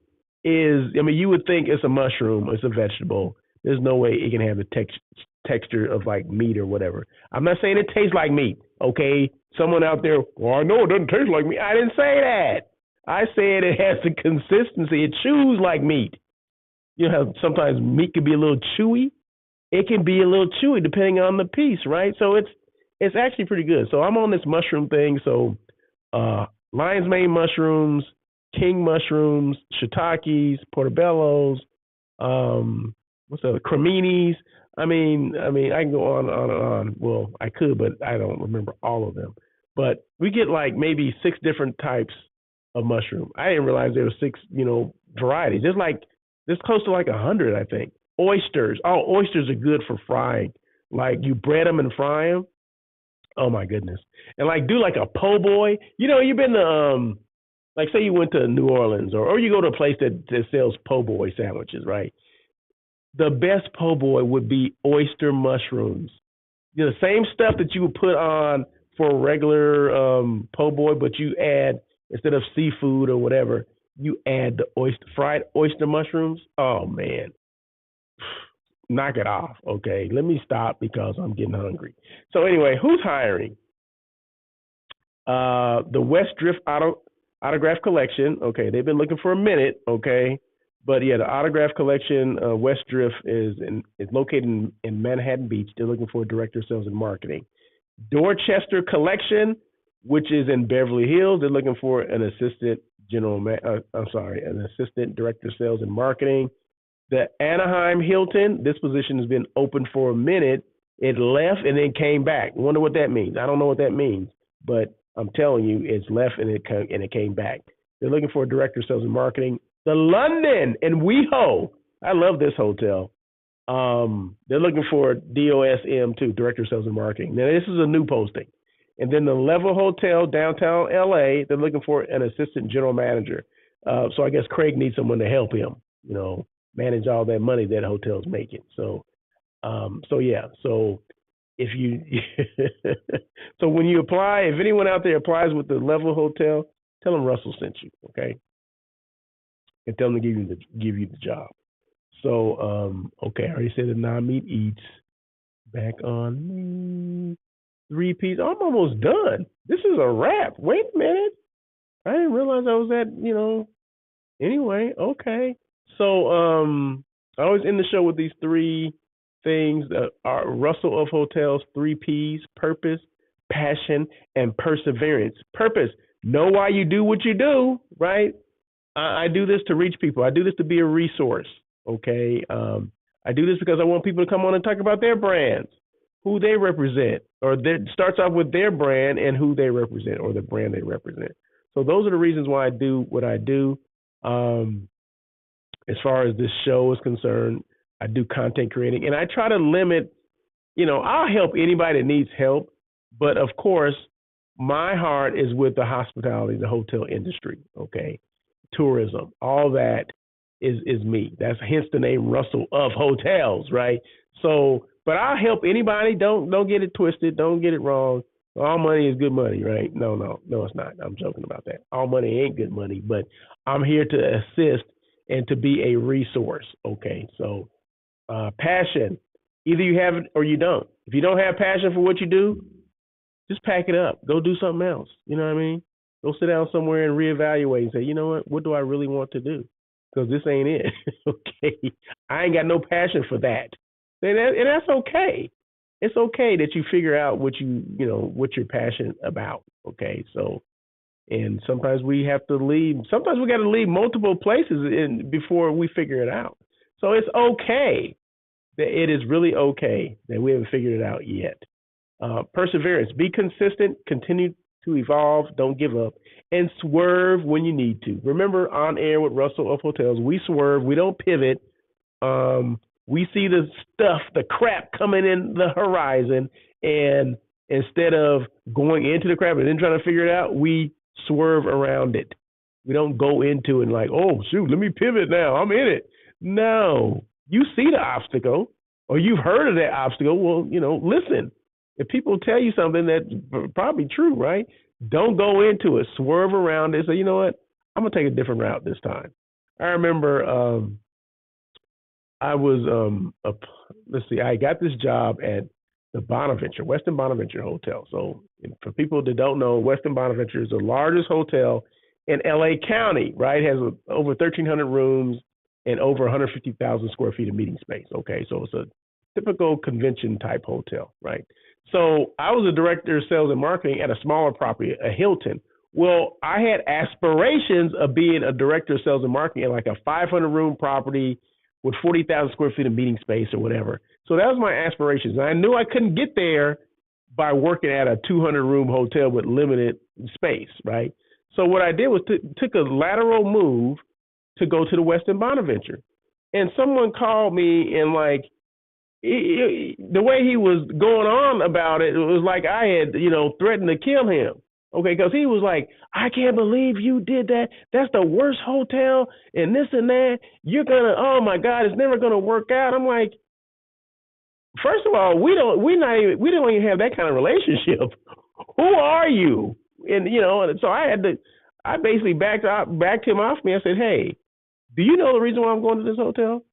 is, you would think it's a mushroom, it's a vegetable. There's no way it can have the texture of like meat or whatever. I'm not saying it tastes like meat, okay? Someone out there, well, I know it doesn't taste like meat. I didn't say that. I said it has the consistency. It chews like meat. You know how sometimes meat can be a little chewy? It can be a little chewy depending on the piece, right? So it's actually pretty good. So I'm on this mushroom thing. So lion's mane mushrooms, king mushrooms, shiitakes, portobellos, what's the other, creminis. I mean, I can go on and on. Well, I could, but I don't remember all of them. But we get like maybe 6 different types of mushroom. I didn't realize there were 6, varieties. There's close to like 100, I think. Oysters. Oh, oysters are good for frying. Like you bread them and fry them. Oh my goodness. And like do like a po' boy. You've been to like say you went to New Orleans or you go to a place that sells po' boy sandwiches, right? The best po' boy would be oyster mushrooms. The same stuff that you would put on for a regular po' boy, but you add, instead of seafood or whatever, you add the fried oyster mushrooms. Oh man, knock it off. Okay, let me stop because I'm getting hungry. So anyway, who's hiring? The West Drift Autograph Collection. Okay, they've been looking for a minute. Okay, but yeah, the Autograph Collection, West Drift is located in Manhattan Beach. They're looking for a director of sales and marketing. Dorchester Collection, which is in Beverly Hills, they're looking for an assistant an assistant director of sales and marketing. The Anaheim Hilton, this position has been open for a minute. It left and then came back. I wonder what that means. I don't know what that means, but I'm telling you, it's left and it came back. They're looking for a director of sales and marketing. The London in WeHo, I love this hotel. They're looking for DOSM too, director of sales and marketing. Now this is a new posting. And then the Level Hotel, downtown LA, they're looking for an assistant general manager. So I guess Craig needs someone to help him, manage all that money that hotel's making. So yeah. So if you, so when you apply, if anyone out there applies with the Level Hotel, tell them Russell sent you, okay? And tell them to give you the job. So, okay, I already said the non-meat eats. Back on me. 3 Ps. I'm almost done. This is a wrap. Wait a minute. I didn't realize I was at, anyway, okay. So I always end the show with these 3 things that are Russell of Hotels, 3 Ps: purpose, passion, and perseverance. Purpose. Know why you do what you do, right? I do this to reach people. I do this to be a resource, okay? I do this because I want people to come on and talk about their brands, who they represent, or it starts off with their brand and who they represent or the brand they represent. So those are the reasons why I do what I do. As far as this show is concerned, I do content creating, and I try to limit, I'll help anybody that needs help, but of course, my heart is with the hospitality, the hotel industry, okay? Tourism, all that is me. That's hence the name Russell of Hotels, right? So, but I'll help anybody. Don't get it twisted. Don't get it wrong. All money is good money, right? No, it's not. I'm joking about that. All money ain't good money, but I'm here to assist and to be a resource. Okay, so passion. Either you have it or you don't. If you don't have passion for what you do, just pack it up. Go do something else. You know what I mean? Go sit down somewhere and reevaluate and say, you know what do I really want to do? Because this ain't it. Okay, I ain't got no passion for that, and that's okay. It's okay that you figure out what what you're passionate about. Okay, so, and sometimes we have to leave. Sometimes we got to leave multiple places before we figure it out. So it's okay. It is really okay that we haven't figured it out yet. Perseverance. Be consistent. Continue to evolve. Don't give up. And swerve when you need to. Remember, on air with Russell of Hotels, we swerve. We don't pivot. We see the stuff, the crap coming in the horizon, and instead of going into the crap and then trying to figure it out, we swerve around it. We don't go into it and like, oh, shoot, let me pivot now. I'm in it. No. You see the obstacle, or you've heard of that obstacle. Well, listen. If people tell you something that's probably true, right? Don't go into it. Swerve around it. Say, you know what? I'm going to take a different route this time. I remember I was let's see, I got this job at the Bonaventure, Westin Bonaventure Hotel. So for people that don't know, Westin Bonaventure is the largest hotel in LA County, right? It has over 1,300 rooms and over 150,000 square feet of meeting space. Okay, so it's a typical convention type hotel, right? So I was a director of sales and marketing at a smaller property, a Hilton. Well, I had aspirations of being a director of sales and marketing in like a 500 room property with 40,000 square feet of meeting space or whatever. So that was my aspirations. And I knew I couldn't get there by working at a 200 room hotel with limited space, right? So what I did was took a lateral move to go to the Westin Bonaventure. And someone called me and like, the way he was going on about it, it was like I had, threatened to kill him. Okay, because he was like, I can't believe you did that. That's the worst hotel and this and that. You're gonna, oh my God, it's never gonna work out. I'm like, first of all, we don't even have that kind of relationship. Who are you? And and so I basically backed him off me. I said, hey, do you know the reason why I'm going to this hotel?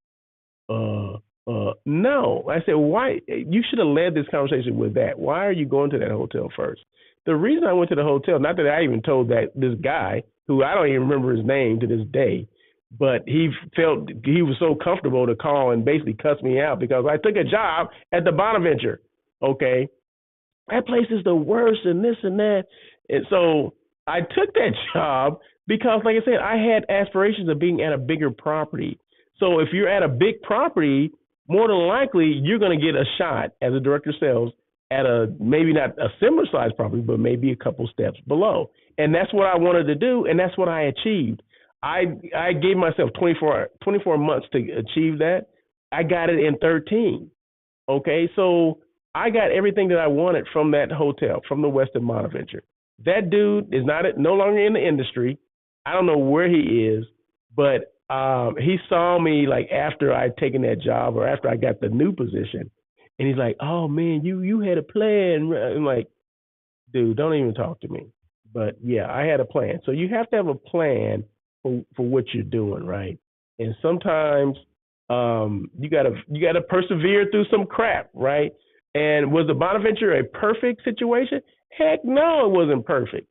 No. I said, why? You should have led this conversation with that. Why are you going to that hotel first? The reason I went to the hotel, not that I even told that this guy, who I don't even remember his name to this day, but he felt he was so comfortable to call and basically cuss me out because I took a job at the Bonaventure. Okay. That place is the worst and this and that. And so I took that job because, like I said, I had aspirations of being at a bigger property. So if you're at a big property, more than likely you're going to get a shot as a director of sales at a maybe not a similar size property, but maybe a couple steps below. And that's what I wanted to do, and that's what I achieved. I gave myself 24 months to achieve that. I got it in 13. Okay, so I got everything that I wanted from that hotel, from the Westin Bonaventure. That dude is no longer in the industry. I don't know where he is, but he saw me like after I'd taken that job or after I got the new position, and he's like, "Oh man, you had a plan." I'm like, "Dude, don't even talk to me." But yeah, I had a plan. So you have to have a plan for what you're doing, right? And sometimes you gotta persevere through some crap, right? And was the Bonaventure a perfect situation? Heck no, it wasn't perfect.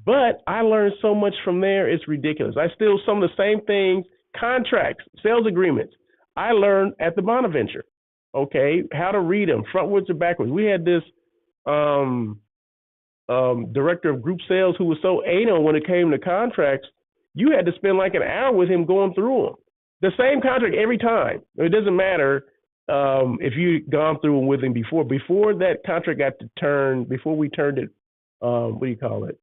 But I learned so much from there, it's ridiculous. I still some of the same things, contracts, sales agreements, I learned at the Bonaventure. Okay, how to read them, frontwards or backwards. We had this director of group sales who was so anal when it came to contracts, you had to spend like an hour with him going through them. The same contract every time. It doesn't matter if you'd gone through them with him before. Before that contract got to turn, before we turned it, what do you call it?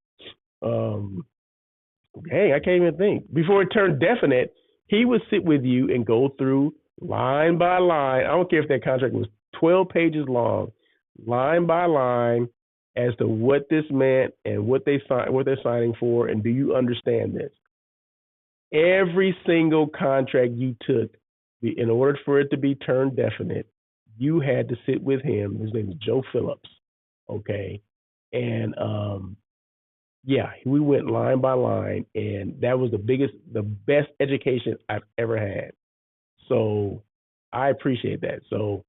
Hey, I can't even think. Before it turned definite, he would sit with you and go through line by line. I don't care if that contract was 12 pages long, line by line, as to what this meant and what they're signing for, and do you understand this? Every single contract you took, in order for it to be turned definite, you had to sit with him. His name is Joe Phillips. Okay, and yeah, we went line by line, and that was the best education I've ever had. So I appreciate that. So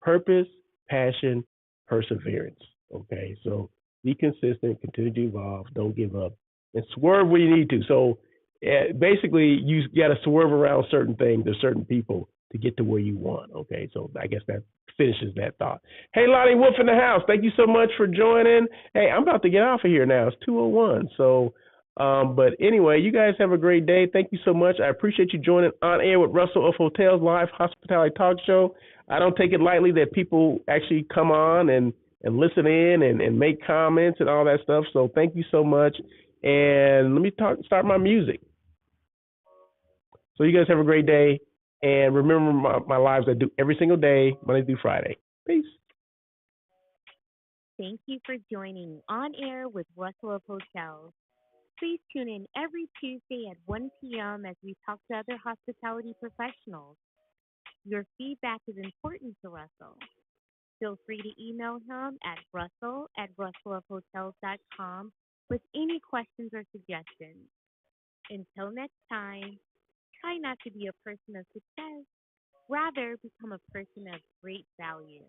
purpose, passion, perseverance. Okay, so be consistent, continue to evolve, don't give up, and swerve where you need to. So basically, you got to swerve around certain things or certain people to get to where you want. Okay, so I guess that finishes that thought. Hey, Lonnie Wolf in the house, thank you so much for joining. Hey, I'm about to get off of here now. It's 2:01. So, but anyway, you guys have a great day. Thank you so much. I appreciate you joining On Air with Russell of Hotels Live Hospitality Talk Show. I don't take it lightly that people actually come on and listen in and make comments and all that stuff. So thank you so much. And let me start my music. So you guys have a great day. And remember my lives I do every single day, Monday through Friday. Peace. Thank you for joining On Air with Russell of Hotels. Please tune in every Tuesday at 1 p.m. as we talk to other hospitality professionals. Your feedback is important to Russell. Feel free to email him at russell@russellofhotels.com with any questions or suggestions. Until next time, try not to be a person of success. Rather, become a person of great value.